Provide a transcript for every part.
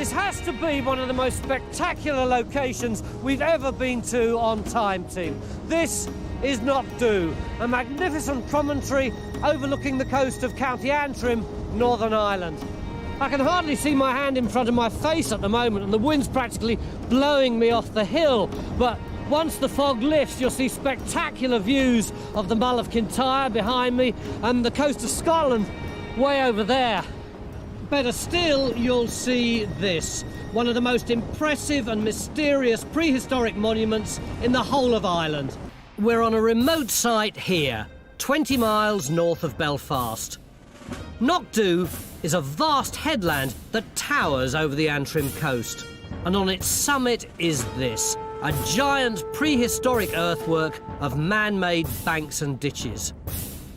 This has to be one of the most spectacular locations we've ever been to on Time Team. This is Knockdhu, a magnificent promontory overlooking the coast of County Antrim, Northern Ireland. I can hardly see my hand in front of my face at the moment, and the wind's practically blowing me off the hill. But once the fog lifts, you'll see spectacular views of the Mull of Kintyre behind me and the coast of Scotland way over there. Better still, you'll see this, one of the most impressive and mysterious prehistoric monuments in the whole of Ireland. We're on a remote site here, 20 miles north of Belfast. Knockdhu is a vast headland that towers over the Antrim coast, and on its summit is this, a giant prehistoric earthwork of man-made banks and ditches.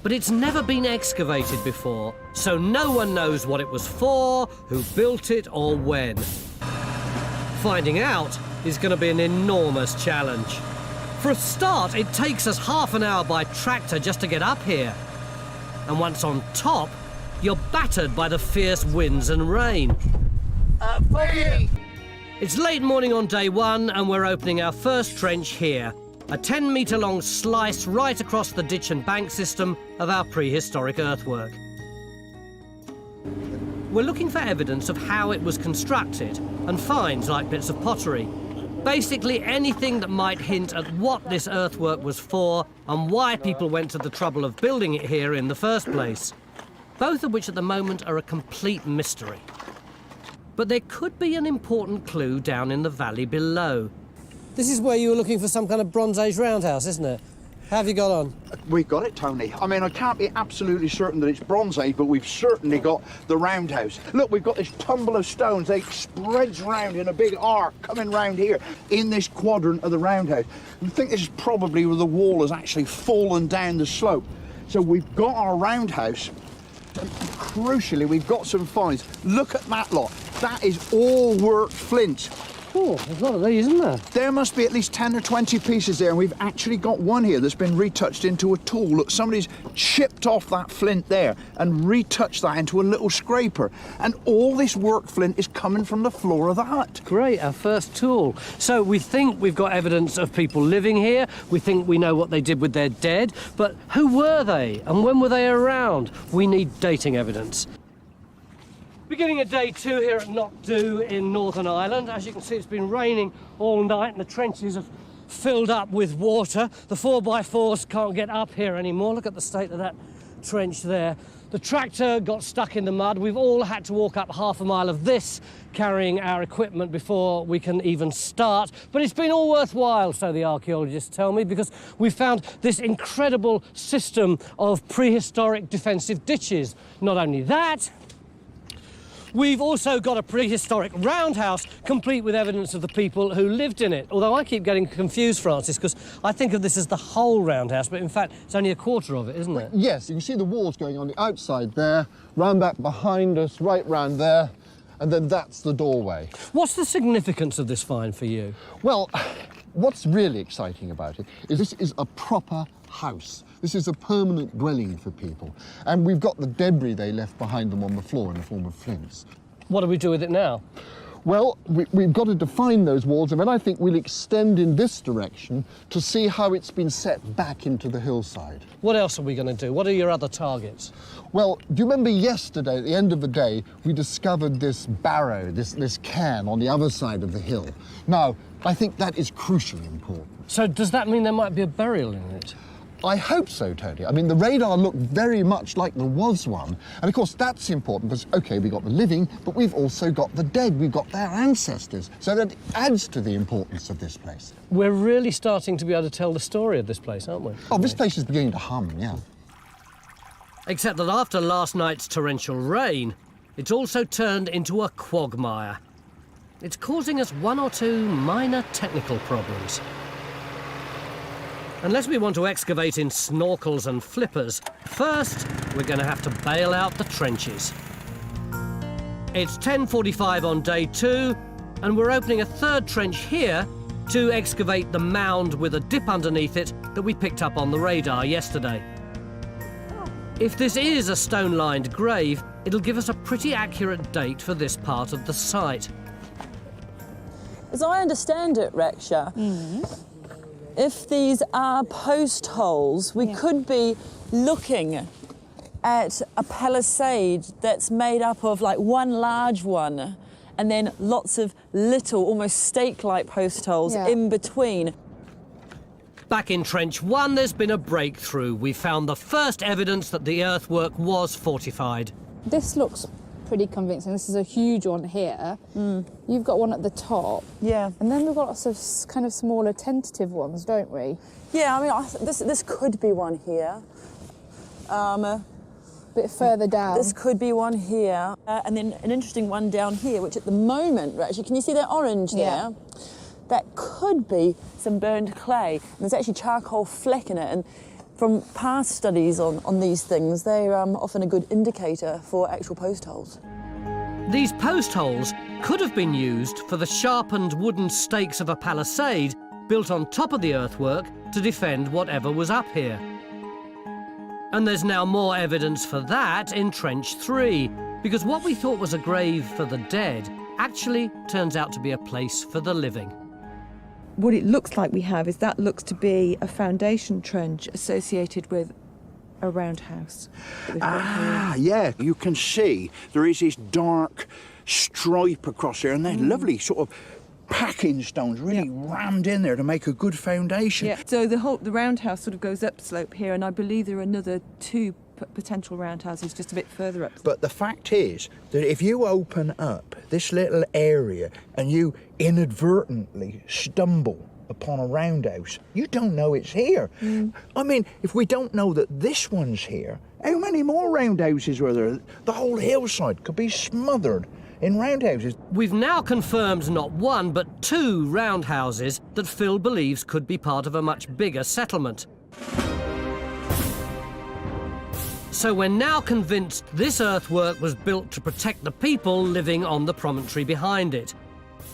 But it's never been excavated before, so no one knows what it was for, who built it, or when. Finding out is going to be an enormous challenge. For a start, it takes us half an hour by tractor just to get up here. And once on top, you're battered by the fierce winds and rain. It's late morning on day one, and we're opening our first trench here. A 10-metre-long slice right across the ditch and bank system of our prehistoric earthwork. We're looking for evidence of how it was constructed, and finds like bits of pottery. Basically anything that might hint at what this earthwork was for and why people went to the trouble of building it here in the first place. Both of which at the moment are a complete mystery. But there could be an important clue down in the valley below. This is where you were looking for some kind of Bronze Age roundhouse, isn't it? How have you got on? We've got it, Tony. I mean, I can't be absolutely certain that it's Bronze Age, but we've certainly got the roundhouse. Look, we've got this tumble of stones. They spreads round in a big arc coming round here in this quadrant of the roundhouse. I think this is probably where the wall has actually fallen down the slope. So we've got our roundhouse. And crucially, we've got some finds. Look at that lot. That is all worked flint. Oh, there's a lot of these, isn't there? There must be at least 10 or 20 pieces there, and we've actually got one here that's been retouched into a tool. Look, somebody's chipped off that flint there and retouched that into a little scraper. And all this work flint is coming from the floor of the hut. Great, our first tool. So we think we've got evidence of people living here. We think we know what they did with their dead. But who were they, and when were they around? We need dating evidence. Beginning of day two here at Knockdhu in Northern Ireland. As you can see, it's been raining all night and the trenches have filled up with water. The 4x4s can't get up here anymore. Look at the state of that trench there. The tractor got stuck in the mud. We've all had to walk up half a mile of this, carrying our equipment before we can even start. But it's been all worthwhile, so the archaeologists tell me, because we found this incredible system of prehistoric defensive ditches. Not only that, we've also got a prehistoric roundhouse, complete with evidence of the people who lived in it. Although I keep getting confused, Francis, because I think of this as the whole roundhouse, but in fact, it's only a quarter of it, isn't it? Yes, you can see the walls going on the outside there, round back behind us, right round there, and then that's the doorway. What's the significance of this find for you? Well, what's really exciting about it is this is a proper house. This is a permanent dwelling for people. And we've got the debris they left behind them on the floor in the form of flints. What do we do with it now? Well, we've got to define those walls, and then I think we'll extend in this direction to see how it's been set back into the hillside. What else are we going to do? What are your other targets? Well, do you remember yesterday, at the end of the day, we discovered this barrow, this cairn on the other side of the hill? Now, I think that is crucially important. So does that mean there might be a burial in it? I hope so, Tony. I mean, the radar looked very much like there was one. And of course, that's important because, OK, we've got the living, but we've also got the dead. We've got their ancestors. So that adds to the importance of this place. We're really starting to be able to tell the story of this place, aren't we? Oh, this place is beginning to hum, yeah. Except that after last night's torrential rain, it's also turned into a quagmire. It's causing us one or two minor technical problems. Unless we want to excavate in snorkels and flippers, first we're going to have to bail out the trenches. It's 10:45 on day two, and we're opening a third trench here to excavate the mound with a dip underneath it that we picked up on the radar yesterday. If this is a stone-lined grave, it'll give us a pretty accurate date for this part of the site. As I understand it, Raksha, if these are post holes, we could be looking at a palisade that's made up of like one large one and then lots of little, almost stake-like post holes in between. Back in Trench 1, there's been a breakthrough. We found the first evidence that the earthwork was fortified. This looks pretty convincing. This is a huge one here. You've got one at the top. Yeah. And then we've got lots of kind of smaller tentative ones, don't we? Yeah, I mean, this could be one here. A bit further down. This could be one here. And then an interesting one down here, which at the moment, actually, can you see that orange there? Yeah. That could be some burned clay. And there's actually charcoal fleck in it. And from past studies on these things, they're often a good indicator for actual post holes. These post holes could have been used for the sharpened wooden stakes of a palisade built on top of the earthwork to defend whatever was up here. And there's now more evidence for that in Trench 3, because what we thought was a grave for the dead actually turns out to be a place for the living. What it looks like we have is that looks to be a foundation trench associated with a roundhouse. Ah, yeah, you can see there is this dark stripe across there, and they're lovely sort of packing stones really rammed in there to make a good foundation. Yeah. So the roundhouse sort of goes upslope here, and I believe there are another two potential roundhouses just a bit further up. But the fact is that if you open up this little area and you inadvertently stumble upon a roundhouse, you don't know it's here. I mean, if we don't know that this one's here, how many more roundhouses were there? The whole hillside could be smothered in roundhouses. We've now confirmed not one, but two roundhouses that Phil believes could be part of a much bigger settlement. So we're now convinced this earthwork was built to protect the people living on the promontory behind it.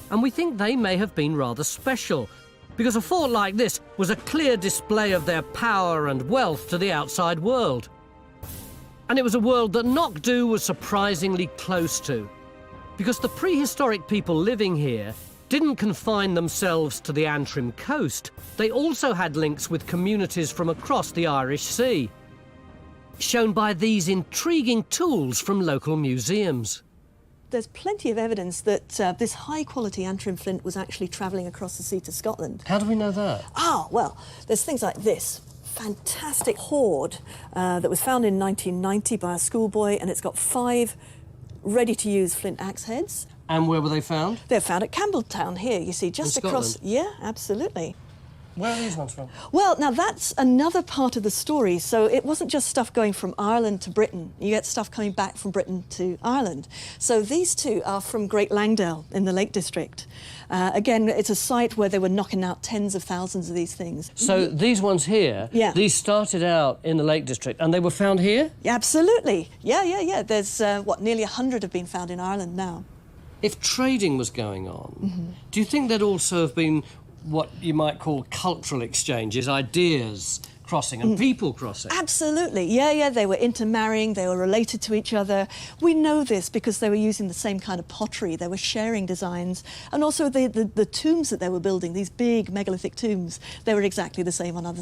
And we think they may have been rather special, because a fort like this was a clear display of their power and wealth to the outside world. And it was a world that Knockdhu was surprisingly close to, because the prehistoric people living here didn't confine themselves to the Antrim coast. They also had links with communities from across the Irish Sea, shown by these intriguing tools from local museums. There's plenty of evidence that this high-quality Antrim flint was actually travelling across the sea to Scotland. How do we know that? Well, there's things like this fantastic hoard that was found in 1990 by a schoolboy, and it's got 5 ready-to-use flint axe heads. And where were they found? They're found at Campbelltown here, you see, just In across... Scotland? Yeah, absolutely. Where are these ones from? Well, now that's another part of the story. So it wasn't just stuff going from Ireland to Britain. You get stuff coming back from Britain to Ireland. So these two are from Great Langdale in the Lake District. Again, it's a site where they were knocking out tens of thousands of these things. So these ones here, these started out in the Lake District and they were found here? Yeah, absolutely. Yeah. There's, nearly 100 have been found in Ireland now. If trading was going on, do you think there'd also have been what you might call cultural exchanges, ideas crossing and people crossing? Absolutely, yeah, they were intermarrying, they were related to each other. We know this because they were using the same kind of pottery, they were sharing designs, and also the tombs that they were building, these big megalithic tombs, they were exactly the same on either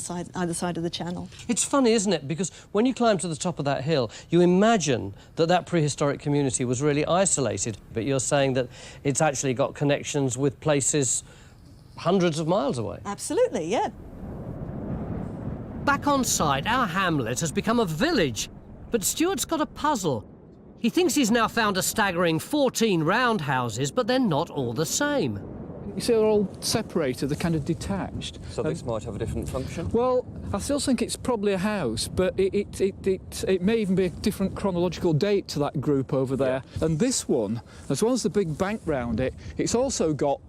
side of the channel. It's funny, isn't it? Because when you climb to the top of that hill, you imagine that prehistoric community was really isolated, but you're saying that it's actually got connections with places hundreds of miles away. Absolutely, yeah. Back on site, our hamlet has become a village, but Stuart's got a puzzle. He thinks he's now found a staggering 14 roundhouses, but they're not all the same. You see, they're all separated, they're kind of detached. So this might have a different function? Well, I still think it's probably a house, but it may even be a different chronological date to that group over there. Yeah. And this one, as well as the big bank round it, it's also got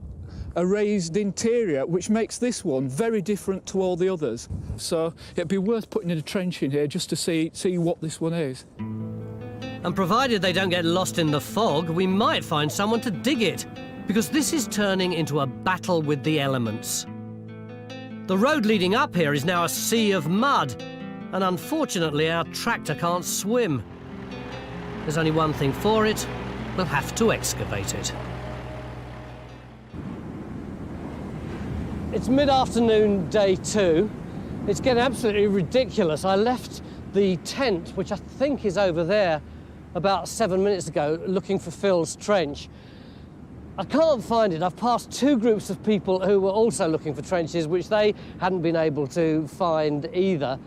a raised interior, which makes this one very different to all the others. So it'd be worth putting in a trench in here just to see what this one is. And provided they don't get lost in the fog, we might find someone to dig it, because this is turning into a battle with the elements. The road leading up here is now a sea of mud, and unfortunately our tractor can't swim. There's only one thing for it: we'll have to excavate it. It's mid-afternoon, day 2. It's getting absolutely ridiculous. I left the tent, which I think is over there, about 7 minutes ago, looking for Phil's trench. I can't find it. I've passed 2 groups of people who were also looking for trenches, which they hadn't been able to find either.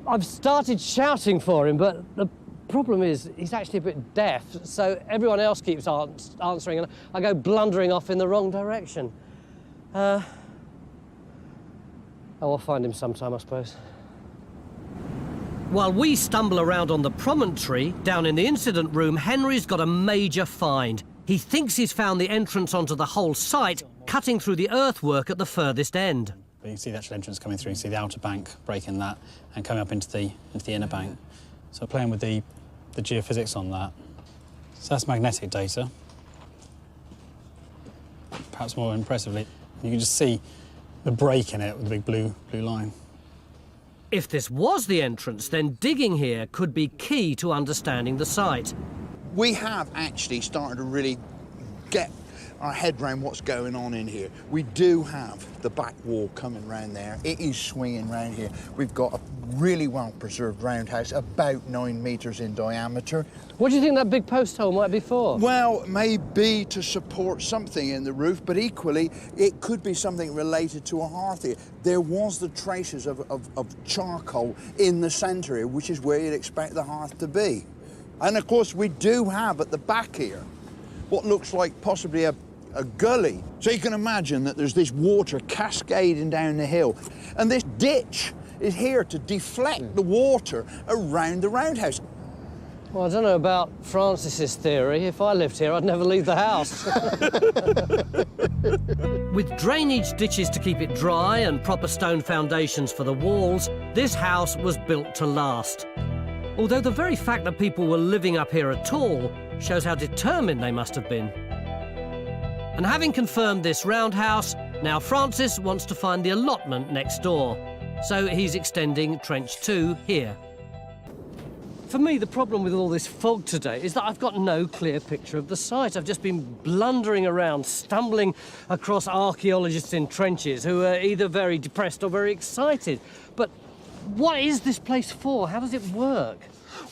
I've started shouting for him, but the problem is he's actually a bit deaf, so everyone else keeps answering and I go blundering off in the wrong direction. Oh, I'll find him sometime, I suppose. While we stumble around on the promontory, down in the incident room, Henry's got a major find. He thinks he's found the entrance onto the whole site, cutting through the earthwork at the furthest end. You can see the actual entrance coming through, you can see the outer bank breaking that and coming up into the inner bank. So playing with the geophysics on that. So that's magnetic data. Perhaps more impressively, you can just see the break in it with the big blue line. If this was the entrance, then digging here could be key to understanding the site. We have actually started to really get our head around what's going on in here. We do have the back wall coming round there. It is swinging round here. We've got a really well-preserved roundhouse, about 9 metres in diameter. What do you think that big post hole might be for? Well, maybe to support something in the roof, but equally, it could be something related to a hearth here. There was the traces of charcoal in the centre here, which is where you'd expect the hearth to be. And of course, we do have at the back here what looks like possibly a gully. So you can imagine that there's this water cascading down the hill. And this ditch is here to deflect the water around the roundhouse. Well, I don't know about Francis's theory. If I lived here, I'd never leave the house. With drainage ditches to keep it dry and proper stone foundations for the walls, this house was built to last. Although the very fact that people were living up here at all shows how determined they must have been. And having confirmed this roundhouse, now Francis wants to find the allotment next door. So he's extending Trench 2 here. For me, the problem with all this fog today is that I've got no clear picture of the site. I've just been blundering around, stumbling across archaeologists in trenches who are either very depressed or very excited. But what is this place for? How does it work?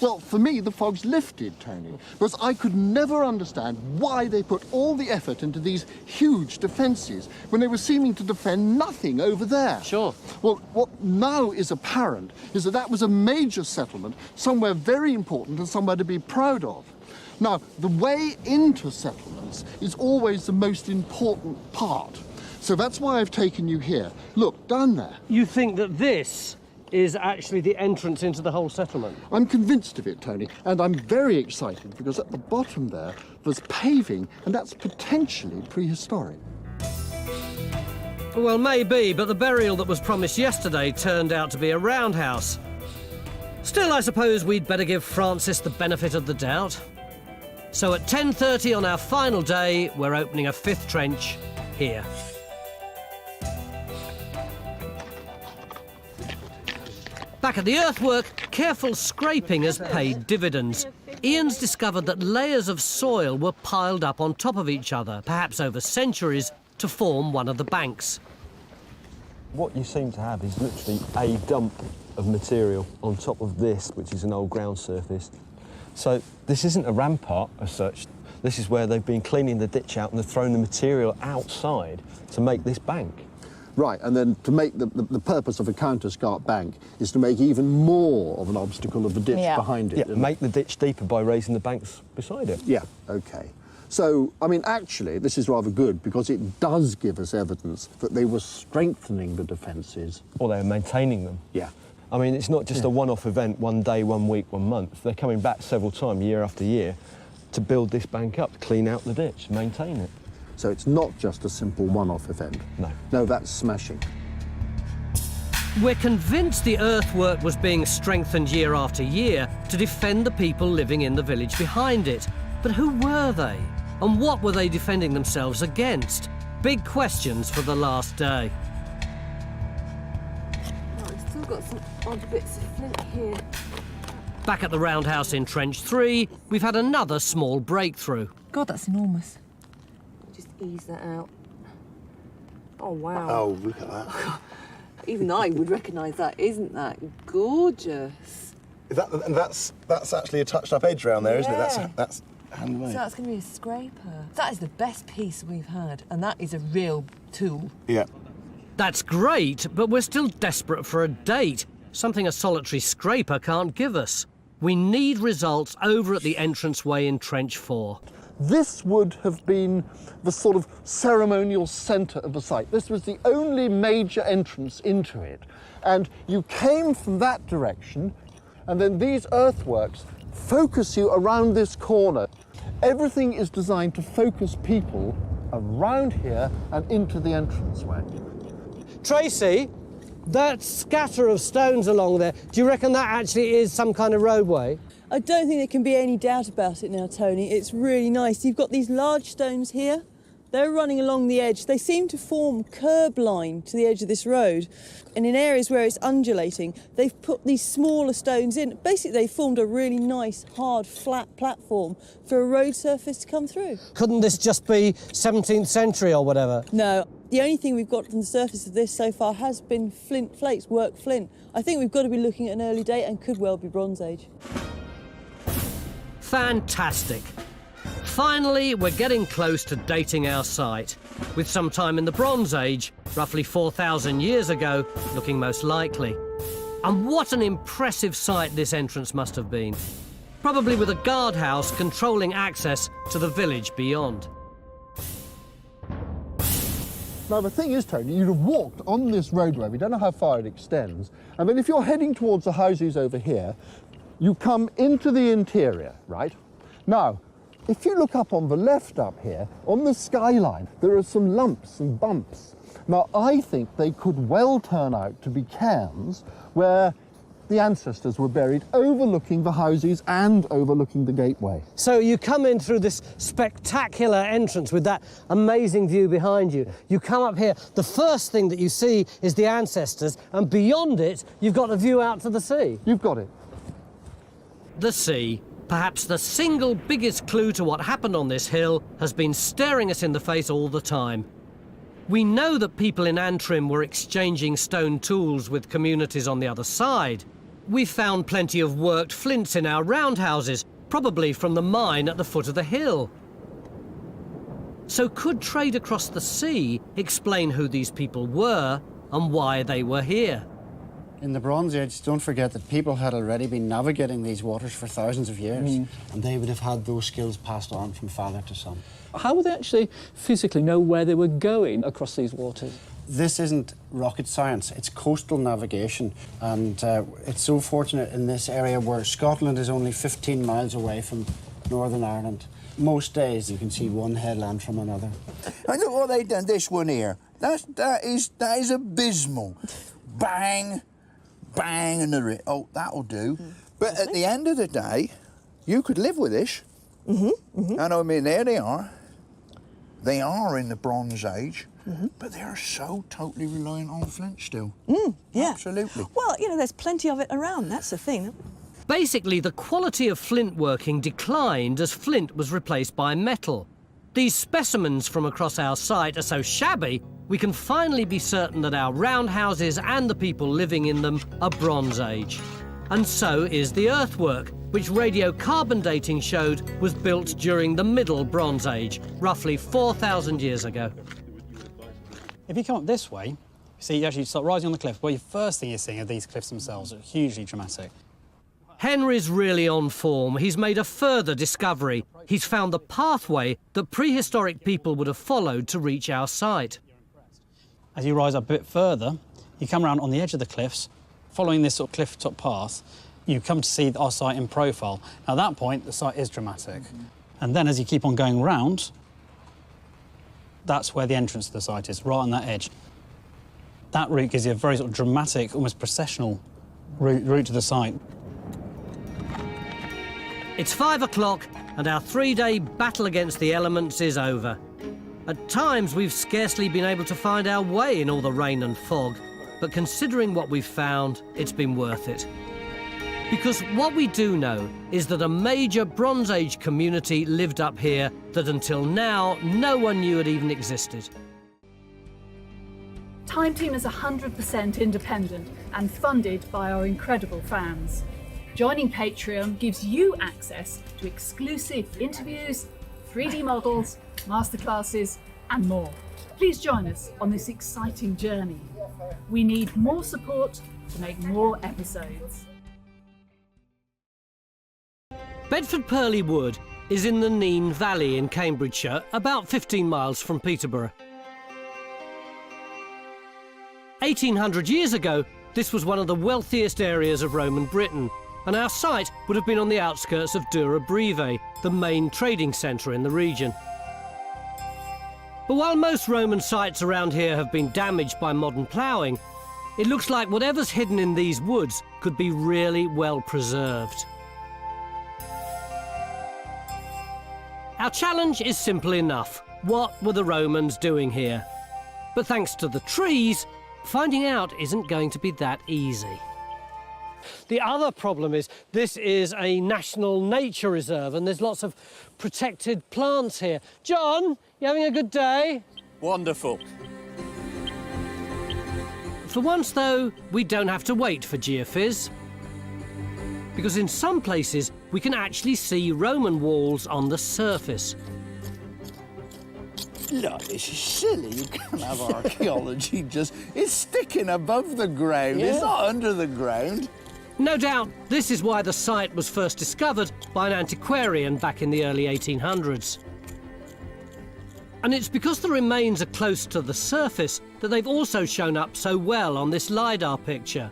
Well, for me, the fog's lifted, Tony, because I could never understand why they put all the effort into these huge defences when they were seeming to defend nothing over there. Sure. Well, what now is apparent is that that was a major settlement, somewhere very important and somewhere to be proud of. Now, the way into settlements is always the most important part. So that's why I've taken you here. Look, down there. You think that this is actually the entrance into the whole settlement? I'm convinced of it, Tony, and I'm very excited because at the bottom there's paving, and that's potentially prehistoric. Well, maybe, but the burial that was promised yesterday turned out to be a roundhouse. Still, I suppose we'd better give Francis the benefit of the doubt. So at 10:30 on our final day, we're opening a 5th trench here. Back at the earthwork, careful scraping has paid dividends. Ian's discovered that layers of soil were piled up on top of each other, perhaps over centuries, to form one of the banks. What you seem to have is literally a dump of material on top of this, which is an old ground surface. So this isn't a rampart as such. This is where they've been cleaning the ditch out and they've thrown the material outside to make this bank. Right, and then to make the purpose of a counterscarp bank is to make even more of an obstacle of the ditch behind it. Yeah, make the ditch deeper by raising the banks beside it. Yeah, OK. So, I mean, actually, this is rather good because it does give us evidence that they were strengthening the defences. Or they were maintaining them. Yeah. I mean, it's not just a one-off event, 1 day, 1 week, 1 month. They're coming back several times, year after year, to build this bank up, clean out the ditch, maintain it. So it's not just a simple one-off event. No. No, that's smashing. We're convinced the earthwork was being strengthened year after year to defend the people living in the village behind it. But who were they? And what were they defending themselves against? Big questions for the last day. Oh, I've still got some odd bits of flint here. Back at the roundhouse in Trench 3, we've had another small breakthrough. God, that's enormous. Just ease that out. Oh, wow. Oh, look at that. Even I would recognise that. Isn't that gorgeous? That's actually a touched-up edge round there, isn't it? Yeah. That's handmade. So that's going to be a scraper. That is the best piece we've had, and that is a real tool. Yeah. That's great, but we're still desperate for a date, something a solitary scraper can't give us. We need results over at the entranceway in Trench 4. This would have been the sort of ceremonial centre of the site. This was the only major entrance into it. And you came from that direction, and then these earthworks focus you around this corner. Everything is designed to focus people around here and into the entranceway. Tracy, that scatter of stones along there, do you reckon that actually is some kind of roadway? I don't think there can be any doubt about it now, Tony. It's really nice. You've got these large stones here. They're running along the edge. They seem to form curb line to the edge of this road. And in areas where it's undulating, they've put these smaller stones in. Basically, they formed a really nice, hard, flat platform for a road surface to come through. Couldn't this just be 17th century or whatever? No. The only thing we've got from the surface of this so far has been flint flakes, worked flint. I think we've got to be looking at an early date and could well be Bronze Age. Fantastic. Finally, we're getting close to dating our site, with some time in the Bronze Age, roughly 4,000 years ago, looking most likely. And what an impressive site this entrance must have been. Probably with a guardhouse controlling access to the village beyond. Now, the thing is, Tony, you'd have walked on this roadway. We don't know how far it extends. And then if you're heading towards the houses over here, you come into the interior, right? Now, if you look up on the left up here, on the skyline, there are some lumps and bumps. Now, I think they could well turn out to be cairns where the ancestors were buried, overlooking the houses and overlooking the gateway. So you come in through this spectacular entrance with that amazing view behind you. You come up here, the first thing that you see is the ancestors, and beyond it, you've got a view out to the sea. You've got it. The sea, perhaps the single biggest clue to what happened on this hill, has been staring us in the face all the time. We know that people in Antrim were exchanging stone tools with communities on the other side. We've found plenty of worked flints in our roundhouses, probably from the mine at the foot of the hill. So could trade across the sea explain who these people were and why they were here? In the Bronze Age, don't forget that people had already been navigating these waters for thousands of years, and they would have had those skills passed on from father to son. How would they actually physically know where they were going across these waters? This isn't rocket science, it's coastal navigation, and it's so fortunate in this area where Scotland is only 15 miles away from Northern Ireland. Most days you can see one headland from another. And look what they've done, this one here. That is abysmal. Bang, bang, and oh, that'll do. But at the end of the day, you could live with this. And I mean, there they are. They are in the Bronze Age, but they are so totally reliant on flint still. Yeah. Absolutely. Well, you know, there's plenty of it around, that's the thing. Basically, the quality of flint working declined as flint was replaced by metal. These specimens from across our site are so shabby, we can finally be certain that our roundhouses and the people living in them are Bronze Age. And so is the earthwork, which radiocarbon dating showed was built during the Middle Bronze Age, roughly 4,000 years ago. If you come up this way, you see you actually start rising on the cliff. Well, the first thing you're seeing are these cliffs themselves, are hugely dramatic. Henry's really on form. He's made a further discovery. He's found the pathway that prehistoric people would have followed to reach our site. As you rise up a bit further, you come around on the edge of the cliffs, following this sort of cliff top path, you come to see our site in profile. Now, at that point, the site is dramatic. And then as you keep on going round, that's where the entrance to the site is, right on that edge. That route gives you a very sort of dramatic, almost processional route to the site. It's 5 o'clock and our 3-day battle against the elements is over. At times, we've scarcely been able to find our way in all the rain and fog, but considering what we've found, it's been worth it. Because what we do know is that a major Bronze Age community lived up here that until now no one knew it even existed. Time Team is 100% independent and funded by our incredible fans. Joining Patreon gives you access to exclusive interviews, 3D models, masterclasses, and more. Please join us on this exciting journey. We need more support to make more episodes. Bedford Purley Wood is in the Nene Valley in Cambridgeshire, about 15 miles from Peterborough. 1800 years ago, this was one of the wealthiest areas of Roman Britain, and our site would have been on the outskirts of Durham, the main trading centre in the region. But while most Roman sites around here have been damaged by modern ploughing, it looks like whatever's hidden in these woods could be really well preserved. Our challenge is simple enough. What were the Romans doing here? But thanks to the trees, finding out isn't going to be that easy. The other problem is this is a national nature reserve and there's lots of protected plants here. John, you having a good day? Wonderful. For once, though, we don't have to wait for geophys, because in some places we can actually see Roman walls on the surface. Look, this is silly. You can't have archaeology it's sticking above the ground. It's not under the ground. No doubt this is why the site was first discovered by an antiquarian back in the early 1800s. And it's because the remains are close to the surface that they've also shown up so well on this LiDAR picture.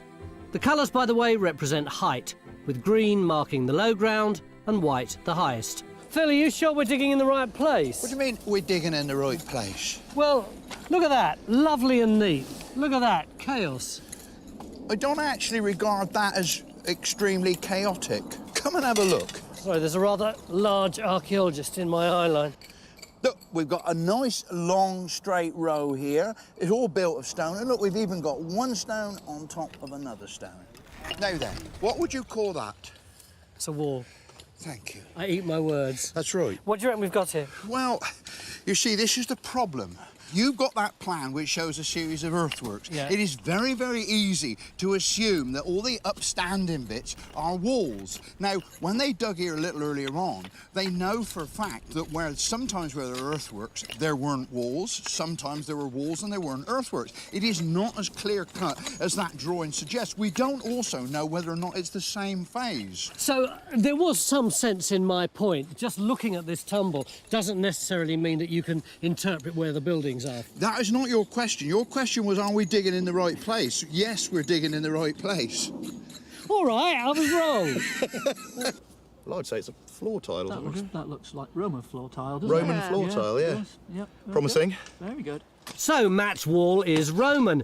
The colours, by the way, represent height, with green marking the low ground and white the highest. Phil, are you sure we're digging in the right place? What do you mean we're digging in the right place? Well, look at that. Lovely and neat. Look at that. Chaos. I don't actually regard that as extremely chaotic. Come and have a look. Sorry, there's a rather large archaeologist in my eye line. Look, we've got a nice, long, straight row here. It's all built of stone. And look, we've even got one stone on top of another stone. Now then, what would you call that? It's a wall. Thank you. I eat my words. That's right. What do you reckon we've got here? Well, you see, this is the problem. You've got that plan which shows a series of earthworks. Yeah. It is very, very easy to assume that all the upstanding bits are walls. Now, when they dug here a little earlier on, they know for a fact that sometimes where there are earthworks, there weren't walls. Sometimes there were walls and there weren't earthworks. It is not as clear-cut as that drawing suggests. We don't also know whether or not it's the same phase. So there was some sense in my point. Just looking at this tumble doesn't necessarily mean that you can interpret where the buildings are. That is not your question. Your question was, are we digging in the right place? Yes, we're digging in the right place. All right, I was wrong. Well, I'd say it's a floor tile. That looks like Roman floor tile, doesn't Roman floor tile, yeah. Yep. Promising. Good. Very good. So Matt's wall is Roman.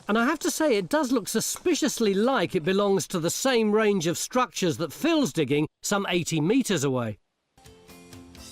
And I have to say, it does look suspiciously like it belongs to the same range of structures that Phil's digging some 80 metres away.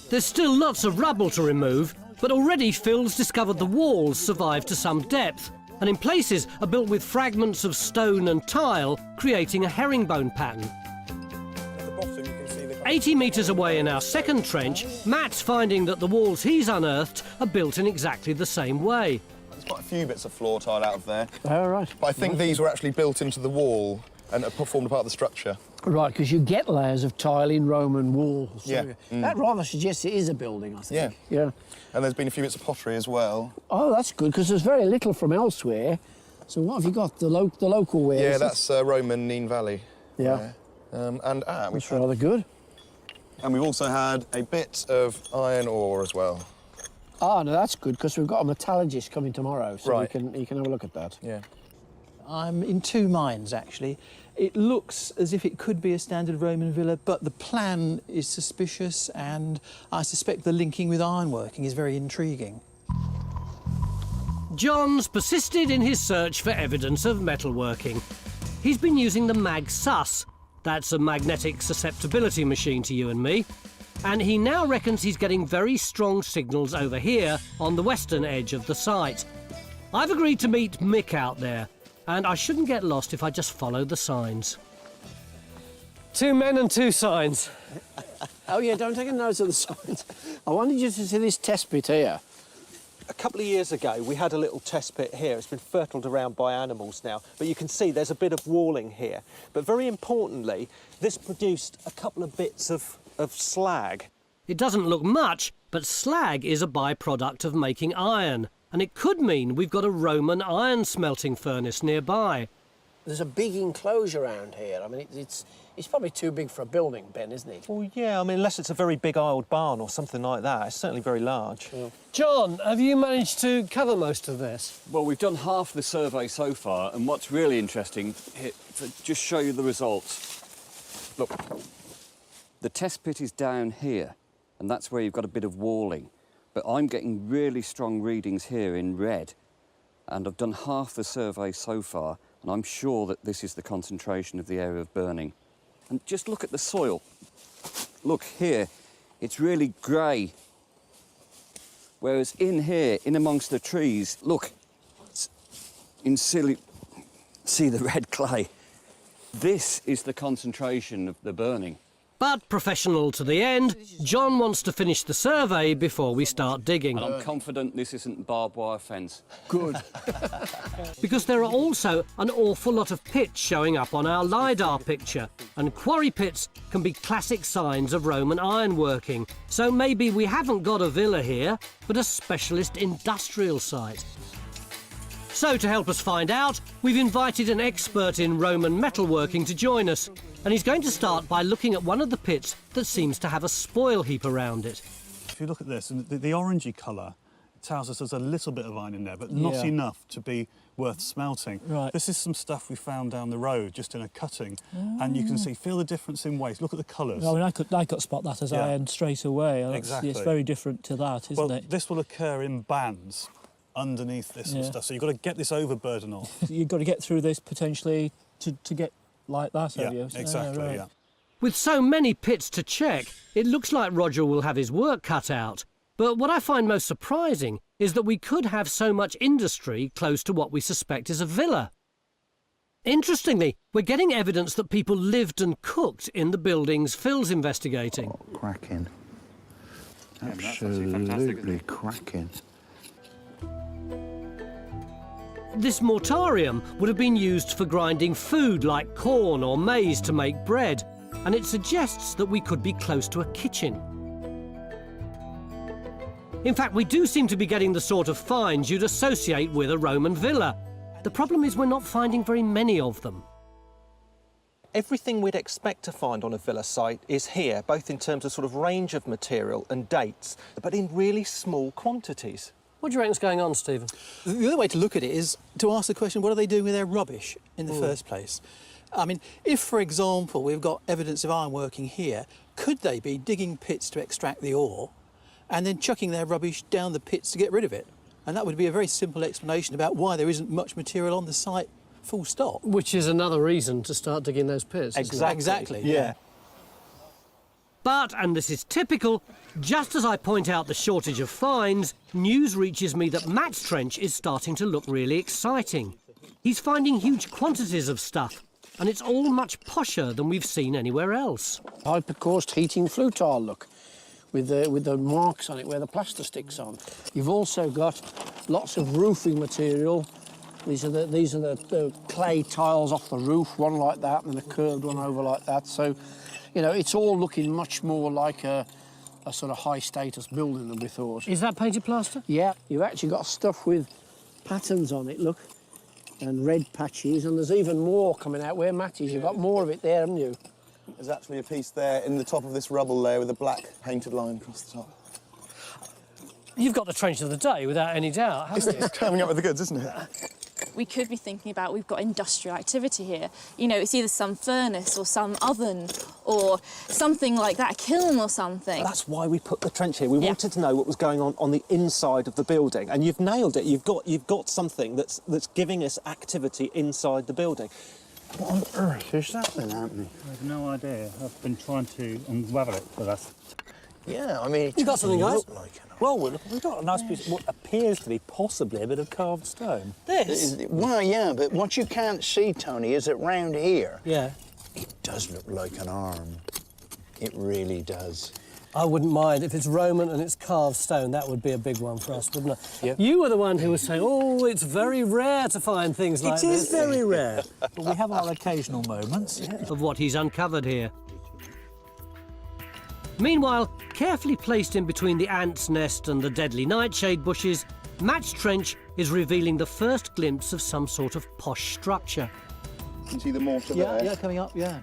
There's still lots of rubble to remove, but already Phil's discovered the walls survive to some depth, and in places are built with fragments of stone and tile, creating a herringbone pattern. At the bottom, you can see the 80 metres away in our second trench, Matt's finding that the walls he's unearthed are built in exactly the same way. There's quite a few bits of floor tile out of there. All right. But I think these were actually built into the wall and formed a part of the structure. Right, because you get layers of tile in Roman walls. Yeah. That rather suggests it is a building, I think. Yeah. And there's been a few bits of pottery as well. Oh, that's good, because there's very little from elsewhere. So what have you got? The local wares? Yeah, that's Roman Nene Valley. Yeah. That's rather good. And we've also had a bit of iron ore as well. Ah, no, that's good, because we've got a metallurgist coming tomorrow, so right. you can have a look at that. Yeah. I'm in two minds, actually. It looks as if it could be a standard Roman villa, but the plan is suspicious, and I suspect the linking with ironworking is very intriguing. John's persisted in his search for evidence of metalworking. He's been using the MagSus. That's a magnetic susceptibility machine to you and me. And he now reckons he's getting very strong signals over here on the western edge of the site. I've agreed to meet Mick out there, and I shouldn't get lost if I just follow the signs. 2 men and 2 signs. Oh, yeah, don't take a notice of the signs. I wanted you to see this test pit here. A couple of years ago, we had a little test pit here. It's been fertiled around by animals now, but you can see there's a bit of walling here. But very importantly, this produced a couple of bits of slag. It doesn't look much, but slag is a byproduct of making iron, and it could mean we've got a Roman iron smelting furnace nearby. There's a big enclosure around here. I mean, it's probably too big for a building, Ben, isn't it? Well, yeah, I mean, unless it's a very big old barn or something like that. It's certainly very large. Yeah. John, have you managed to cover most of this? Well, we've done half the survey so far, and what's really interesting, here, to just show you the results. Look, the test pit is down here, and that's where you've got a bit of walling. But I'm getting really strong readings here in red, and I've done half the survey so far, and I'm sure that this is the concentration of the area of burning. And just look at the soil. Look here, it's really grey. Whereas in here, in amongst the trees, look, it's in silly, see the red clay. This is the concentration of the burning. But professional to the end, John wants to finish the survey before we start digging. And I'm confident this isn't barbed wire fence. Good. Because there are also an awful lot of pits showing up on our LiDAR picture, and quarry pits can be classic signs of Roman ironworking. So maybe we haven't got a villa here, but a specialist industrial site. So to help us find out, we've invited an expert in Roman metalworking to join us, and he's going to start by looking at one of the pits that seems to have a spoil heap around it. If you look at this, and the orangey colour tells us there's a little bit of iron in there, but not enough to be worth smelting. Right. This is some stuff we found down the road, just in a cutting, and you can feel the difference in weight. Look at the colours. I mean, I could spot that as iron straight away. Exactly. It's very different to that, isn't it? This will occur in bands underneath this and stuff, so you've got to get this overburden off. You've got to get through this potentially to get like that, have you? Exactly, right. yeah. With so many pits to check, it looks like Roger will have his work cut out. But what I find most surprising is that we could have so much industry close to what we suspect is a villa. Interestingly, we're getting evidence that people lived and cooked in the buildings Phil's investigating. Oh, cracking. Absolutely cracking. This mortarium would have been used for grinding food like corn or maize to make bread, and it suggests that we could be close to a kitchen. In fact, we do seem to be getting the sort of finds you'd associate with a Roman villa. The problem is we're not finding very many of them. Everything we'd expect to find on a villa site is here, both in terms of sort of range of material and dates, but in really small quantities. What do you reckon's going on, Stephen? The other way to look at it is to ask the question, what are they doing with their rubbish in the first place? I mean, if, for example, we've got evidence of ironworking here, could they be digging pits to extract the ore and then chucking their rubbish down the pits to get rid of it? And that would be a very simple explanation about why there isn't much material on the site, full stop. Which is another reason to start digging those pits. Exactly. Yeah. But, and this is typical, just as I point out the shortage of finds, news reaches me that Matt's trench is starting to look really exciting. He's finding huge quantities of stuff, and it's all much posher than we've seen anywhere else. Hypercourse heating flue tile, look, with the marks on it where the plaster sticks on. You've also got lots of roofing material. These are the clay tiles off the roof, one like that, and then a curved one over like that. So, you know, it's all looking much more like a sort of high-status building than we thought. Is that painted plaster? Yeah, you've actually got stuff with patterns on it, look, and red patches, and there's even more coming out where Matt is. You've got more of it there, haven't you? There's actually a piece there in the top of this rubble there with a black painted line across the top. You've got the trench of the day, without any doubt, haven't you? It's coming up with the goods, isn't it? We could be thinking about we've got industrial activity here. You know, it's either some furnace or some oven or something like that, a kiln or something. That's why we put the trench here. We wanted to know what was going on the inside of the building, and you've nailed it. You've got something that's giving us activity inside the building. What on earth is that then, Anthony? I have no idea. I've been trying to unravel it for that. Yeah, I mean, You got something, guys? Well, we've got a nice piece of what appears to be possibly a bit of carved stone. This? Well, yeah, but what you can't see, Tony, is that round here, yeah, it does look like an arm. It really does. I wouldn't mind. If it's Roman and it's carved stone, that would be a big one for us, wouldn't it? Yep. You were the one who was saying, oh, it's very rare to find things like this. It is very rare, but we have our occasional moments. Of what he's uncovered here. Meanwhile, carefully placed in between the ant's nest and the deadly nightshade bushes, Match Trench is revealing the first glimpse of some sort of posh structure. You can see the mortar there. Yeah, coming up, yeah.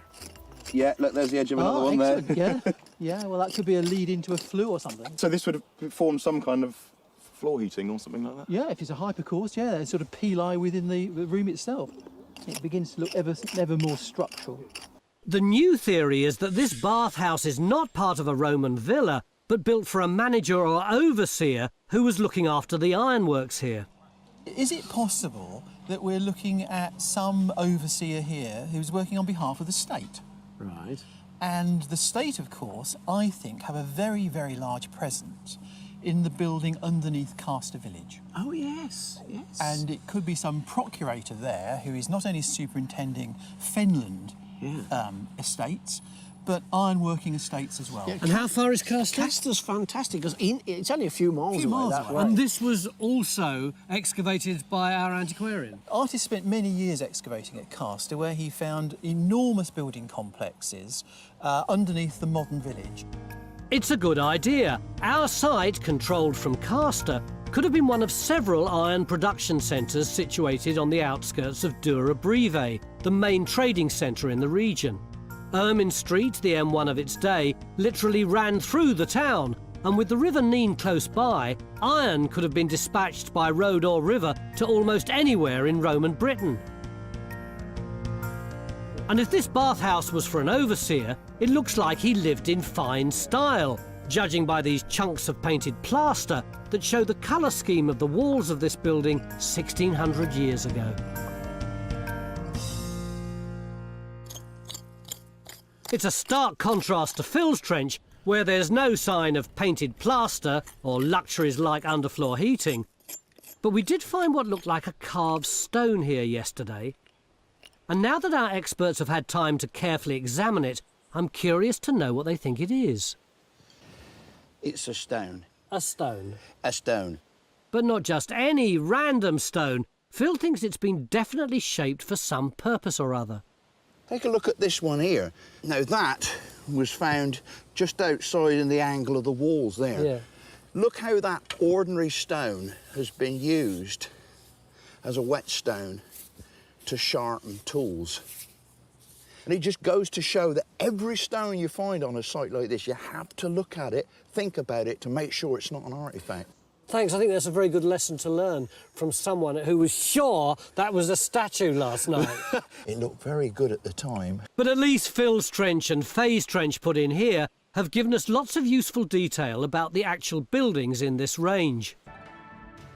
Yeah, look, there's the edge of another one there. Yeah, yeah, well, that could be a lead into a flue or something. So this would have formed some kind of floor heating or something like that? Yeah, if it's a hypercourse, yeah, there's sort of pili within the room itself. It begins to look ever more structural. The new theory is that this bathhouse is not part of a Roman villa, but built for a manager or overseer who was looking after the ironworks here. Is it possible that we're looking at some overseer here who's working on behalf of the state? Right. And the state, of course, I think, have a very, very large presence in the building underneath Castor Village. Oh, yes, yes. And it could be some procurator there who is not only superintending Fenland estates, but ironworking estates as well. Yeah, And how far is Castor? Castor's fantastic, because it's only a few miles away that way. And this was also excavated by our antiquarian. Artist spent many years excavating at Castor, where he found enormous building complexes underneath the modern village. It's a good idea. Our site, controlled from Castor, could have been one of several iron production centres situated on the outskirts of Durham, the main trading centre in the region. Ermine Street, the M1 of its day, literally ran through the town, and with the River Nene close by, iron could have been dispatched by road or river to almost anywhere in Roman Britain. And if this bathhouse was for an overseer, it looks like he lived in fine style, judging by these chunks of painted plaster that show the colour scheme of the walls of this building 1600 years ago. It's a stark contrast to Phil's Trench, where there's no sign of painted plaster or luxuries like underfloor heating. But we did find what looked like a carved stone here yesterday. And now that our experts have had time to carefully examine it, I'm curious to know what they think it is. It's a stone. A stone? A stone. But not just any random stone. Phil thinks it's been definitely shaped for some purpose or other. Take a look at this one here. Now that was found just outside in the angle of the walls there. Yeah. Look how that ordinary stone has been used as a whetstone to sharpen tools. And it just goes to show that every stone you find on a site like this, you have to look at it, think about it to make sure it's not an artefact. Thanks, I think that's a very good lesson to learn from someone who was sure that was a statue last night. It looked very good at the time. But at least Phil's Trench and Faye's Trench put in here have given us lots of useful detail about the actual buildings in this range.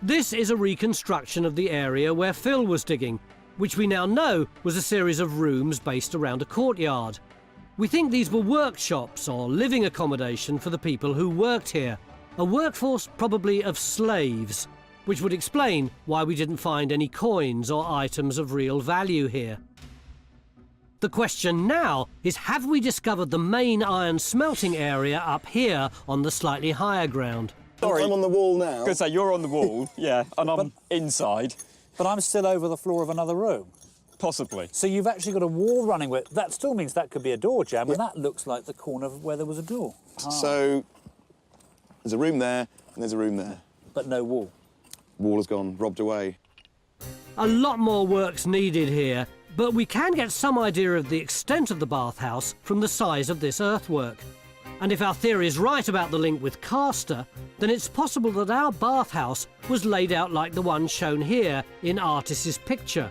This is a reconstruction of the area where Phil was digging, which we now know was a series of rooms based around a courtyard. We think these were workshops or living accommodation for the people who worked here. A workforce probably of slaves, which would explain why we didn't find any coins or items of real value here. The question now is, have we discovered the main iron smelting area up here on the slightly higher ground? Sorry, I'm on the wall now. Because you're on the wall, yeah, and I'm inside. But I'm still over the floor of another room. Possibly. So you've actually got a wall running with... That still means that could be a door jam, and that looks like the corner of where there was a door. So there's a room there and there's a room there. But no wall. Wall has gone, robbed away. A lot more work's needed here, but we can get some idea of the extent of the bathhouse from the size of this earthwork. And if our theory is right about the link with Castor, then it's possible that our bathhouse was laid out like the one shown here in Artis's picture,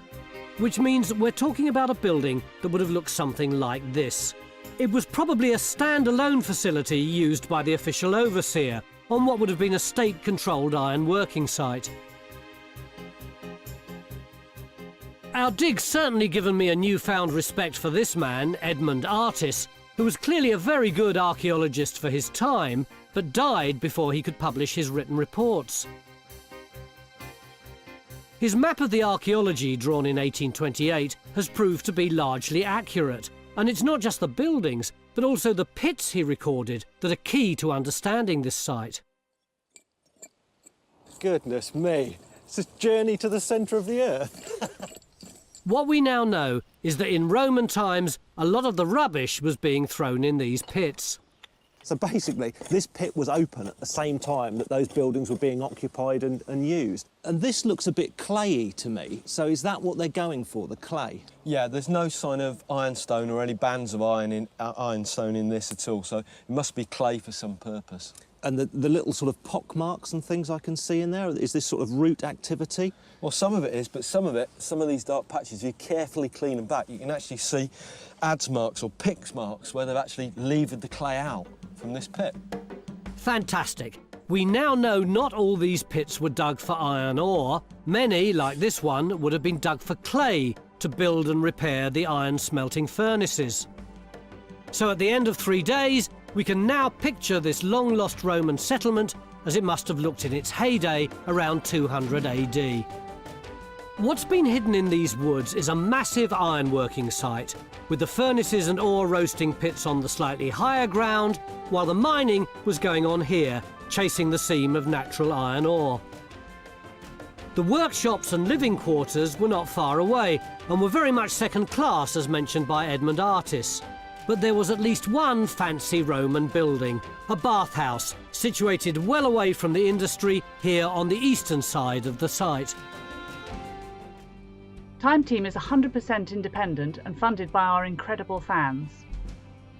which means we're talking about a building that would have looked something like this. It was probably a standalone facility used by the official overseer on what would have been a state-controlled iron working site. Our dig's certainly given me a newfound respect for this man, Edmund Artis, who was clearly a very good archaeologist for his time, but died before he could publish his written reports. His map of the Archaeology, drawn in 1828, has proved to be largely accurate. And it's not just the buildings, but also the pits he recorded that are key to understanding this site. Goodness me, it's a journey to the centre of the earth. What we now know is that in Roman times, a lot of the rubbish was being thrown in these pits. So basically, this pit was open at the same time that those buildings were being occupied and used. And this looks a bit clayey to me. So is that what they're going for, the clay? Yeah, there's no sign of ironstone or any bands of ironstone in this at all, so it must be clay for some purpose. And the little sort of pock marks and things I can see in there, is this sort of root activity? Well, some of it is, but some of these dark patches, if you carefully clean them back, you can actually see adze marks or picks marks where they've actually levered the clay out from this pit. Fantastic. We now know not all these pits were dug for iron ore. Many, like this one, would have been dug for clay to build and repair the iron smelting furnaces. So at the end of 3 days, we can now picture this long-lost Roman settlement as it must have looked in its heyday around 200 AD. What's been hidden in these woods is a massive ironworking site, with the furnaces and ore roasting pits on the slightly higher ground, while the mining was going on here, chasing the seam of natural iron ore. The workshops and living quarters were not far away and were very much second class, as mentioned by Edmund Artis. But there was at least one fancy Roman building, a bathhouse, situated well away from the industry here on the eastern side of the site. Time Team is 100% independent and funded by our incredible fans.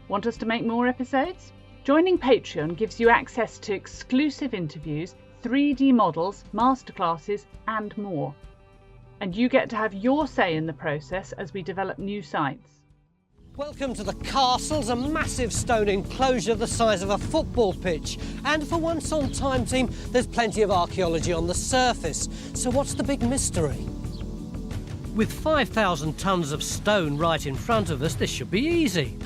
Want us to make more episodes? Joining Patreon gives you access to exclusive interviews, 3D models, masterclasses and more. And you get to have your say in the process as we develop new sites. Welcome to the castle's a massive stone enclosure the size of a football pitch. And for once on Time Team, there's plenty of archaeology on the surface. So what's the big mystery? With 5,000 tonnes of stone right in front of us, this should be easy.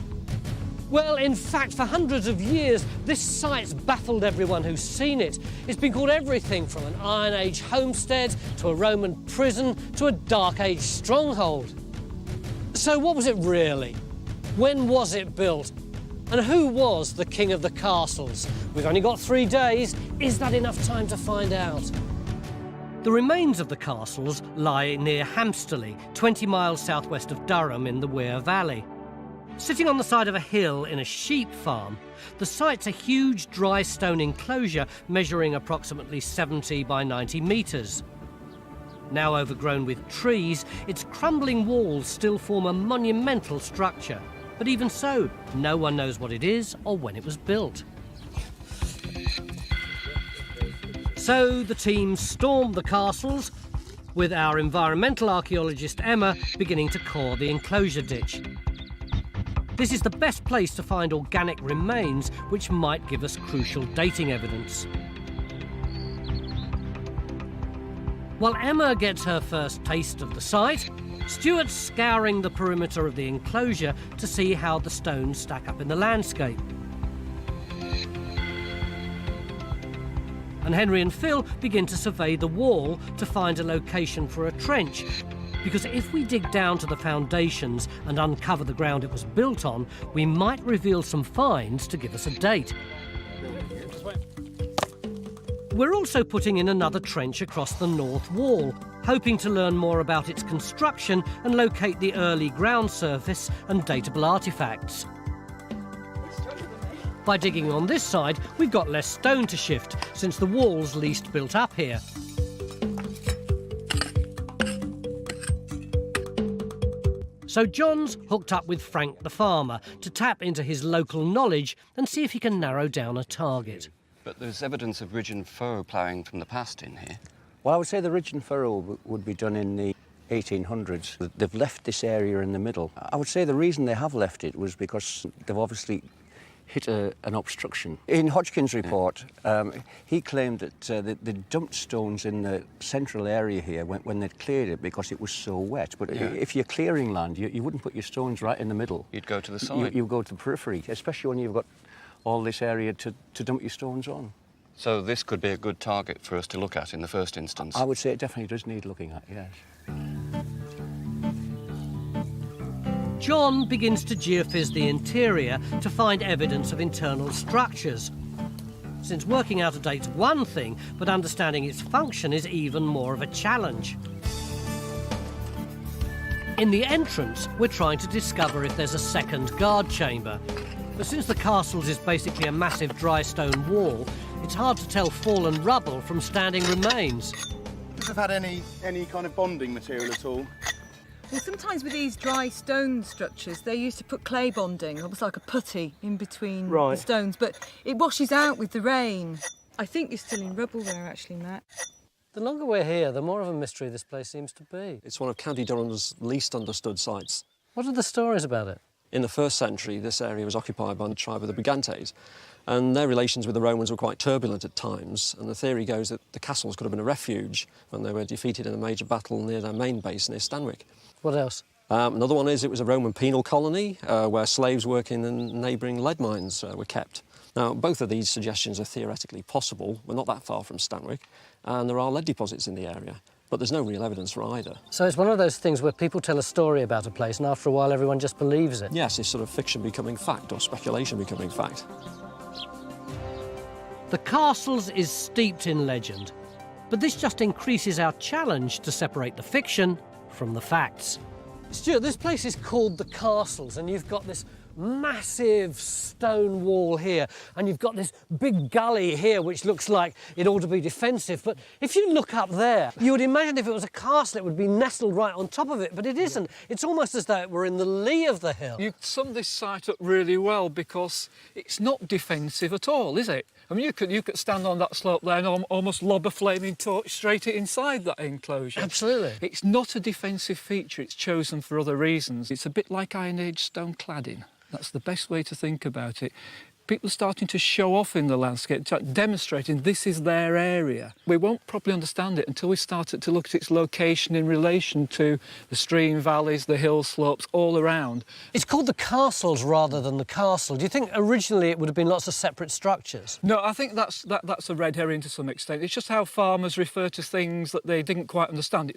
Well, in fact, for hundreds of years, this site's baffled everyone who's seen it. It's been called everything from an Iron Age homestead to a Roman prison to a Dark Age stronghold. So what was it really? When was it built? And who was the king of the castles? We've only got 3 days. Is that enough time to find out? The remains of the castles lie near Hamsterley, 20 miles southwest of Durham in the Wear Valley. Sitting on the side of a hill in a sheep farm, the site's a huge dry stone enclosure measuring approximately 70 by 90 metres. Now overgrown with trees, its crumbling walls still form a monumental structure. But even so, no one knows what it is or when it was built. So the team stormed the castles, with our environmental archaeologist Emma beginning to core the enclosure ditch. This is the best place to find organic remains which might give us crucial dating evidence. While Emma gets her first taste of the site, Stuart's scouring the perimeter of the enclosure to see how the stones stack up in the landscape. And Henry and Phil begin to survey the wall to find a location for a trench, because if we dig down to the foundations and uncover the ground it was built on, we might reveal some finds to give us a date. We're also putting in another trench across the north wall, hoping to learn more about its construction and locate the early ground surface and datable artefacts. By digging on this side, we've got less stone to shift, since the wall's least built up here. So John's hooked up with Frank the farmer to tap into his local knowledge and see if he can narrow down a target. But there's evidence of ridge and furrow ploughing from the past in here. Well, I would say the ridge and furrow would be done in the 1800s. They've left this area in the middle. I would say the reason they have left it was because they've obviously hit an obstruction. In Hodgkin's report, he claimed that they dumped stones in the central area here when they'd cleared it because it was so wet. But if you're clearing land, you wouldn't put your stones right in the middle. You'd go to the side. You go to the periphery, especially when you've got all this area to dump your stones on. So this could be a good target for us to look at in the first instance? I would say it definitely does need looking at, yes. John begins to geophys the interior to find evidence of internal structures. Since working out a date's one thing, but understanding its function is even more of a challenge. In the entrance, we're trying to discover if there's a second guard chamber. But since the castle's is basically a massive dry stone wall, it's hard to tell fallen rubble from standing remains. Does it have had any kind of bonding material at all? Well, sometimes with these dry stone structures, they used to put clay bonding, almost like a putty in between the stones, but it washes out with the rain. I think you're still in rubble there, actually, Matt. The longer we're here, the more of a mystery this place seems to be. It's one of County Durham's least understood sites. What are the stories about it? In the 1st century, this area was occupied by the tribe of the Brigantes, and their relations with the Romans were quite turbulent at times, and the theory goes that the castles could have been a refuge when they were defeated in a major battle near their main base near Stanwick. What else? Another one is it was a Roman penal colony where slaves working in neighbouring lead mines were kept. Now, both of these suggestions are theoretically possible. We're not that far from Stanwick, and there are lead deposits in the area, but there's no real evidence for either. So it's one of those things where people tell a story about a place, and after a while everyone just believes it. Yes, it's sort of fiction becoming fact, or speculation becoming fact. The castles is steeped in legend, but this just increases our challenge to separate the fiction from the facts. Stuart, this place is called the Castles, and you've got this massive stone wall here, and you've got this big gully here which looks like it ought to be defensive, but if you look up there, you would imagine if it was a castle it would be nestled right on top of it, but it isn't. It's almost as though it were in the lee of the hill. You summed this site up really well, because it's not defensive at all, is it? I mean, you could stand on that slope there and almost lob a flaming torch straight inside that enclosure. Absolutely. It's not a defensive feature, it's chosen for other reasons. It's a bit like Iron Age stone cladding. That's the best way to think about it. People are starting to show off in the landscape, demonstrating this is their area. We won't properly understand it until we start to look at its location in relation to the stream valleys, the hill slopes, all around. It's called the Castles rather than the castle. Do you think originally it would have been lots of separate structures? No, I think that's a red herring to some extent. It's just how farmers refer to things that they didn't quite understand.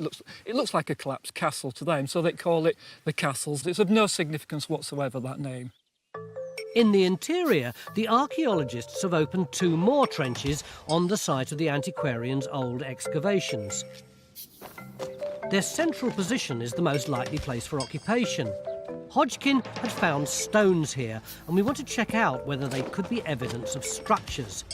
It looks like a collapsed castle to them, so they call it the Castles. It's of no significance whatsoever, that name. In the interior, the archaeologists have opened 2 more trenches on the site of the antiquarian's old excavations. Their central position is the most likely place for occupation. Hodgkin had found stones here, and we want to check out whether they could be evidence of structures.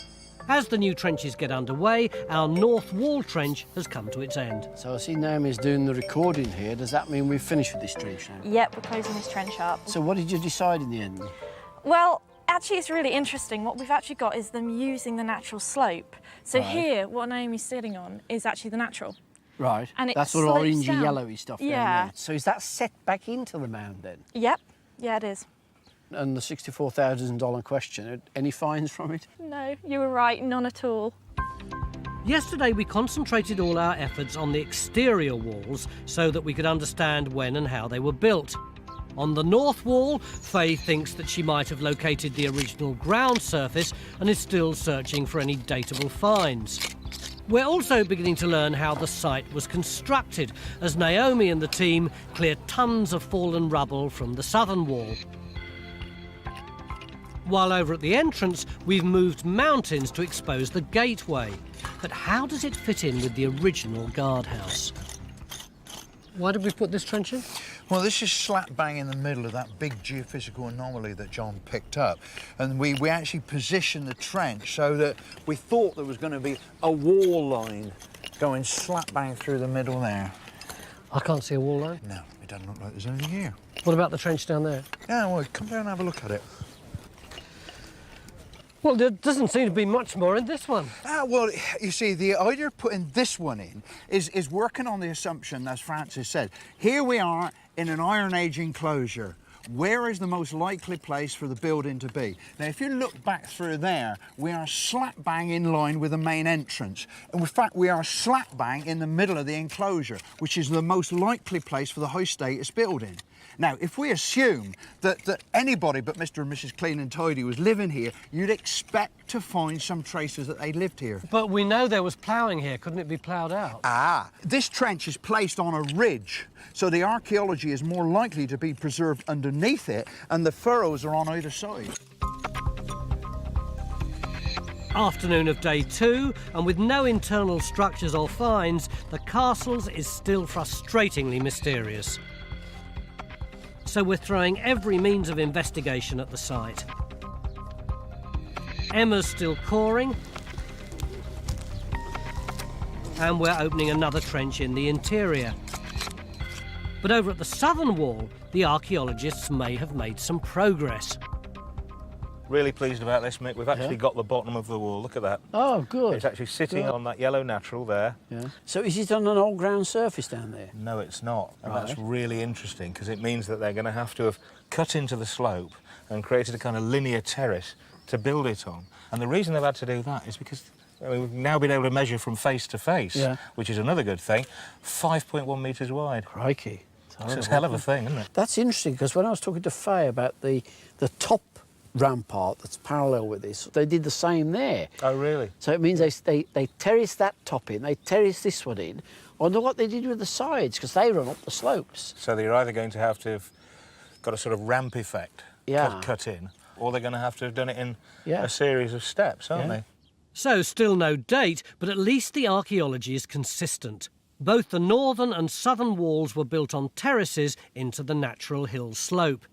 As the new trenches get underway, our north wall trench has come to its end. So I see Naomi's doing the recording here. Does that mean we've finished with this trench now? Yep, we're closing this trench up. So what did you decide in the end? Well, actually it's really interesting. What we've actually got is them using the natural slope. So here, what Naomi's sitting on is actually the natural. Right, and that's sort of orangey, yellowy stuff down Yeah. there. So is that set back into the mound then? Yep, yeah it is. And the $64,000 question, any fines from it? No, you were right, none at all. Yesterday we concentrated all our efforts on the exterior walls so that we could understand when and how they were built. On the north wall, Faye thinks that she might have located the original ground surface and is still searching for any datable finds. We're also beginning to learn how the site was constructed, as Naomi and the team clear tons of fallen rubble from the southern wall. While over at the entrance, we've moved mountains to expose the gateway. But how does it fit in with the original guardhouse? Why did we put this trench in? Well, this is slap bang in the middle of that big geophysical anomaly that John picked up. And we actually positioned the trench so that we thought there was going to be a wall line going slap bang through the middle there. I can't see a wall line. No, it doesn't look like there's anything here. What about the trench down there? Yeah, well, come down and have a look at it. Well, there doesn't seem to be much more in this one. Well, you see, the idea of putting this one in is working on the assumption, as Francis said. Here we are in an Iron Age enclosure. Where is the most likely place for the building to be? Now, if you look back through there, we are slap bang in line with the main entrance. And in fact, we are slap bang in the middle of the enclosure, which is the most likely place for the high status building. Now, if we assume that anybody but Mr. and Mrs. Clean and Tidy was living here, you'd expect to find some traces that they lived here. But we know there was ploughing here. Couldn't it be ploughed out? Ah, this trench is placed on a ridge, so the archaeology is more likely to be preserved underneath it, and the furrows are on either side. Afternoon of day 2, and with no internal structures or finds, the castle is still frustratingly mysterious. So we're throwing every means of investigation at the site. Emma's still coring, and we're opening another trench in the interior. But over at the southern wall, the archaeologists may have made some progress. Really pleased about this, Mick. We've actually got the bottom of the wall. Look at that. Oh, good. It's actually sitting on that yellow natural there. Yeah. So is it on an old ground surface down there? No, it's not. And Right. that's really interesting because it means that they're going to have cut into the slope and created a kind of linear terrace to build it on. And the reason they've had to do that is because we've now been able to measure from face to face, which is another good thing, 5.1 metres wide. Crikey. So it's a hell of a thing, isn't it? That's interesting, because when I was talking to Faye about the top rampart that's parallel with this, they did the same there. Oh, really? So it means they terraced that top in, they terraced this one in. I wonder what they did with the sides, because they run up the slopes. So they're either going to have got a sort of ramp effect cut in, or they're going to have to have done it in a series of steps, aren't they? So still no date, but at least the archaeology is consistent. Both the northern and southern walls were built on terraces into the natural hill slope.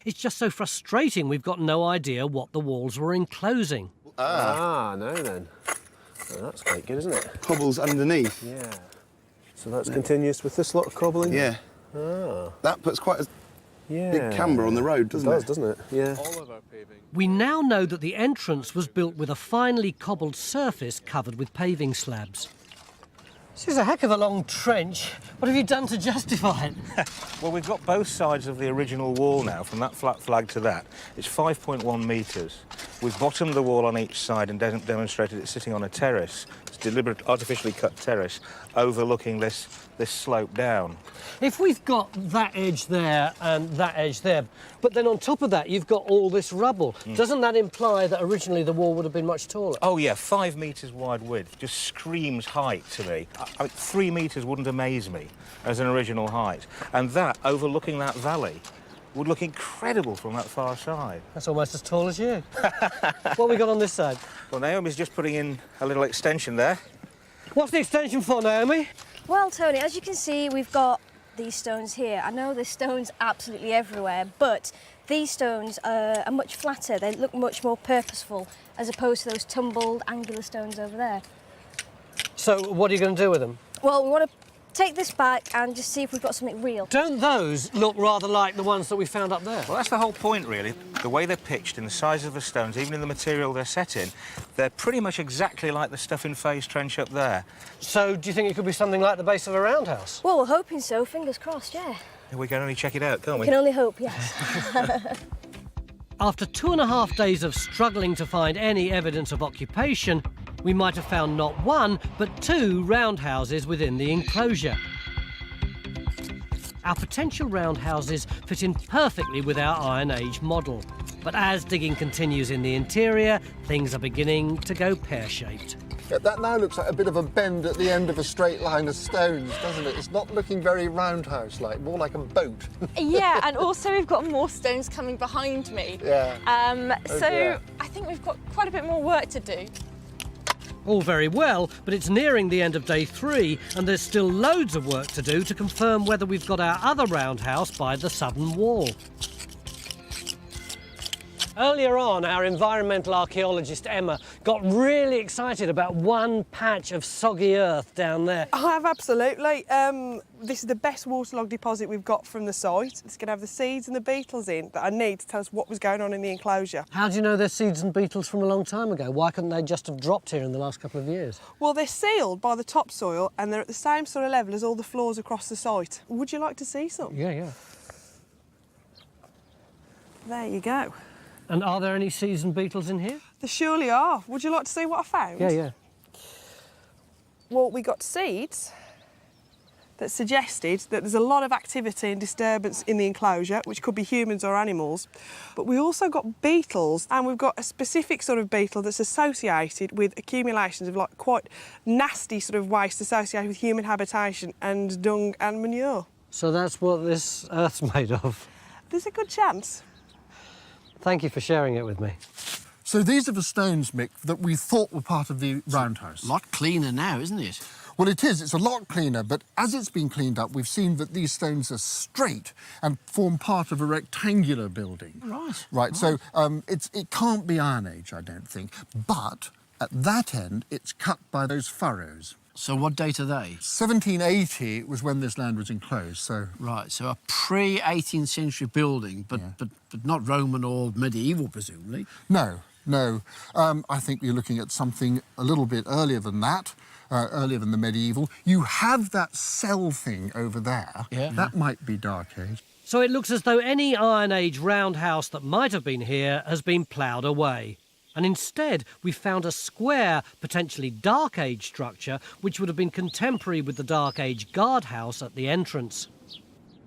It's just so frustrating we've got no idea what the walls were enclosing. No then. Oh, that's quite good, isn't it? Cobbles underneath. Yeah. So that's continuous with this lot of cobbling? Yeah. Ah. That puts quite a big camber on the road, doesn't it? Doesn't it? Yeah. We now know that the entrance was built with a finely cobbled surface covered with paving slabs. This is a heck of a long trench. What have you done to justify it? Well, we've got both sides of the original wall now, from that flat flag to that. It's 5.1 metres. We've bottomed the wall on each side and demonstrated it's sitting on a terrace. It's a deliberate, artificially cut terrace overlooking this slope down. If we've got that edge there and that edge there, but then on top of that you've got all this rubble, doesn't that imply that originally the wall would have been much taller? Oh, yeah, 5 metres wide width. Just screams height to me. 3 metres wouldn't amaze me as an original height. And that, overlooking that valley, would look incredible from that far side. That's almost as tall as you. What have we got on this side? Well, Naomi's just putting in a little extension there. What's the extension for, Naomi? Well, Tony, as you can see, we've got these stones here. I know there's stones absolutely everywhere, but these stones are much flatter. They look much more purposeful, as opposed to those tumbled, angular stones over there. So what are you going to do with them? Well, we want to take this back and just see if we've got something real. Don't those look rather like the ones that we found up there? Well, that's the whole point, really. The way they're pitched and the size of the stones, even in the material they're set in, they're pretty much exactly like the stuff in Faye's trench up there. So do you think it could be something like the base of a roundhouse? Well, we're hoping so. Fingers crossed, yeah. We can only check it out, can't we? We can only hope, yes. After 2.5 days of struggling to find any evidence of occupation, we might have found not one, but 2 roundhouses within the enclosure. Our potential roundhouses fit in perfectly with our Iron Age model. But as digging continues in the interior, things are beginning to go pear-shaped. Yeah, that now looks like a bit of a bend at the end of a straight line of stones, doesn't it? It's not looking very roundhouse-like, more like a boat. Yeah, and also we've got more stones coming behind me. Yeah. So I think we've got quite a bit more work to do. All very well, but it's nearing the end of day 3 and there's still loads of work to do to confirm whether we've got our other roundhouse by the southern wall. Earlier on, our environmental archaeologist Emma got really excited about one patch of soggy earth down there. I have, absolutely. This is the best waterlogged deposit we've got from the site. It's going to have the seeds and the beetles in that I need to tell us what was going on in the enclosure. How do you know they're seeds and beetles from a long time ago? Why couldn't they just have dropped here in the last couple of years? Well, they're sealed by the topsoil and they're at the same sort of level as all the floors across the site. Would you like to see some? Yeah. There you go. And are there any seeds and beetles in here? There surely are. Would you like to see what I found? Yeah. Well, we got seeds that suggested that there's a lot of activity and disturbance in the enclosure, which could be humans or animals. But we also got beetles, and we've got a specific sort of beetle that's associated with accumulations of like quite nasty sort of waste associated with human habitation and dung and manure. So that's what this Earth's made of? There's a good chance. Thank you for sharing it with me. So these are the stones, Mick, that we thought were part of the roundhouse. A lot cleaner now, isn't it? Well, it is. It's a lot cleaner, but as it's been cleaned up, we've seen that these stones are straight and form part of a rectangular building. Right. Right, so it can't be Iron Age, I don't think, but at that end, it's cut by those furrows. So what date are they? 1780 was when this land was enclosed, so... Right, so a pre-18th century building, but not Roman or medieval, presumably? No. I think you're looking at something a little bit earlier than that, earlier than the medieval. You have that cell thing over there. Yeah. That might be Dark Age. So it looks as though any Iron Age roundhouse that might have been here has been ploughed away. And instead, we found a square, potentially Dark Age structure, which would have been contemporary with the Dark Age guardhouse at the entrance.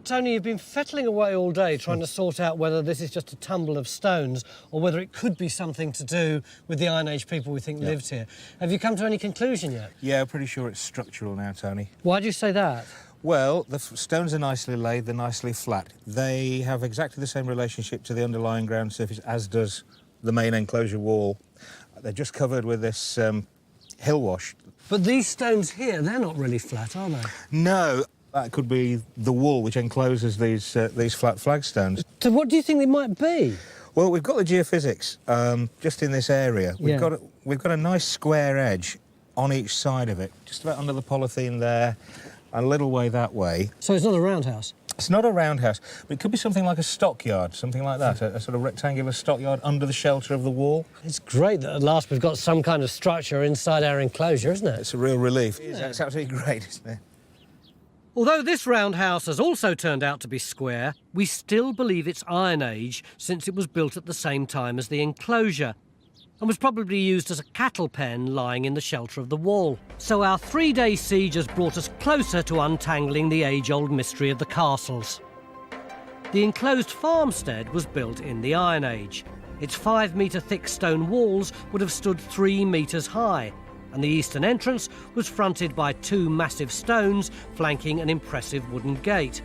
Tony, you've been fettling away all day trying to sort out whether this is just a tumble of stones or whether it could be something to do with the Iron Age people we think lived here. Have you come to any conclusion yet? Yeah, pretty sure it's structural now, Tony. Why do you say that? Well, the stones are nicely laid, they're nicely flat. They have exactly the same relationship to the underlying ground surface as does the main enclosure wall. They're just covered with this hill wash. But these stones here, they're not really flat, are they? No, that could be the wall which encloses these flat flagstones. So what do you think they might be? Well, we've got the geophysics just in this area. We've got a nice square edge on each side of it, just about under the polythene there, and a little way that way. So it's not a roundhouse? It's not a roundhouse, but it could be something like a stockyard, something like that, a sort of rectangular stockyard under the shelter of the wall. It's great that at last we've got some kind of structure inside our enclosure, isn't it? It's a real relief. It's absolutely great, isn't it? Although this roundhouse has also turned out to be square, we still believe it's Iron Age since it was built at the same time as the enclosure and was probably used as a cattle pen lying in the shelter of the wall. So our 3-day siege has brought us closer to untangling the age-old mystery of the castles. The enclosed farmstead was built in the Iron Age. Its 5-metre thick stone walls would have stood 3 metres high, and the eastern entrance was fronted by 2 massive stones flanking an impressive wooden gate.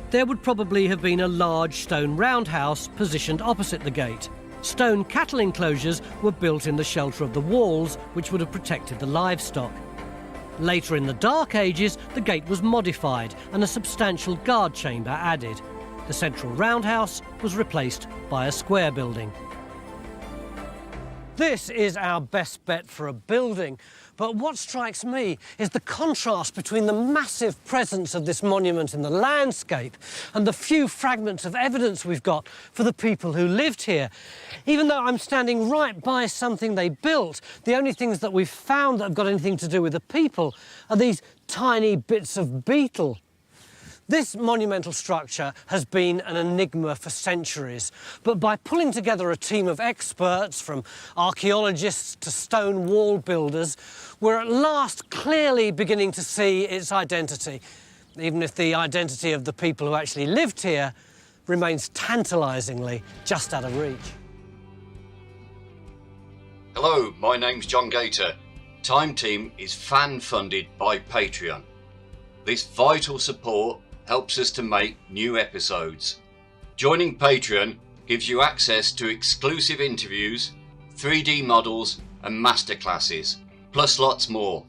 There would probably have been a large stone roundhouse positioned opposite the gate. Stone cattle enclosures were built in the shelter of the walls, which would have protected the livestock. Later in the Dark Ages, the gate was modified and a substantial guard chamber added. The central roundhouse was replaced by a square building. This is our best bet for a building, but what strikes me is the contrast between the massive presence of this monument in the landscape and the few fragments of evidence we've got for the people who lived here. Even though I'm standing right by something they built, the only things that we've found that have got anything to do with the people are these tiny bits of beetle. This monumental structure has been an enigma for centuries, but by pulling together a team of experts, from archaeologists to stone wall builders, we're at last clearly beginning to see its identity, even if the identity of the people who actually lived here remains tantalisingly just out of reach. Hello, my name's John Gator. Time Team is fan-funded by Patreon. This vital support helps us to make new episodes. Joining Patreon gives you access to exclusive interviews, 3D models and masterclasses, plus lots more.